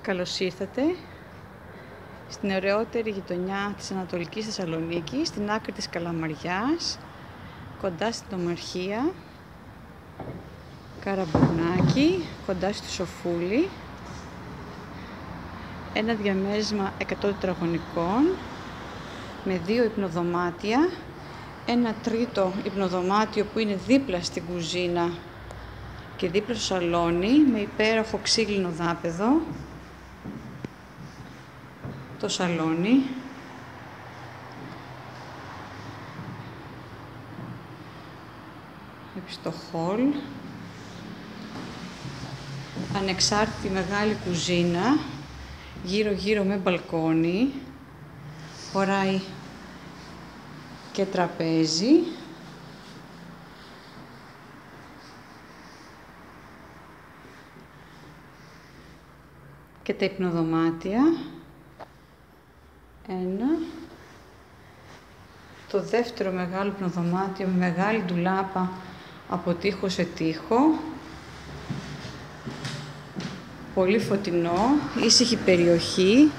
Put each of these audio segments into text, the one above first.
Καλώς ήρθατε στην ωραιότερη γειτονιά της Ανατολικής Θεσσαλονίκης, στην άκρη της Καλαμαριάς, κοντά στην Ομαρχία, Καραμπουρνάκι, κοντά στη Σοφούλη. Ένα διαμέρισμα 100 τετραγωνικών με 2 υπνοδωμάτια, ένα τρίτο υπνοδωμάτιο που είναι δίπλα στην κουζίνα και δίπλα στο σαλόνι, με υπέροχο ξύλινο δάπεδο. Το σαλόνι, στο χολ, ανεξάρτητη μεγάλη κουζίνα, γύρω με μπαλκόνι, χωράει και τραπέζι. Και τα υπνοδωμάτια. Ένα. Το δεύτερο μεγάλο υπνοδωμάτιο με μεγάλη ντουλάπα από τοίχο σε τοίχο. Πολύ φωτεινό, ήσυχη περιοχή.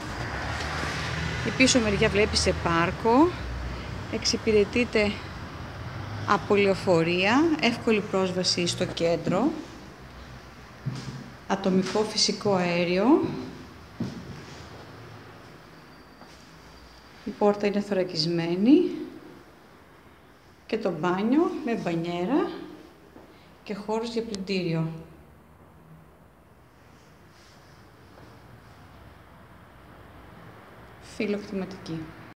Η πίσω μεριά βλέπει σε πάρκο. Εξυπηρετείται από λεωφορεία, εύκολη πρόσβαση στο κέντρο. Ατομικό φυσικό αέριο. Η πόρτα είναι θωρακισμένη και το μπάνιο με μπανιέρα και χώρος για πλυντήριο. Φιλοκτηματική.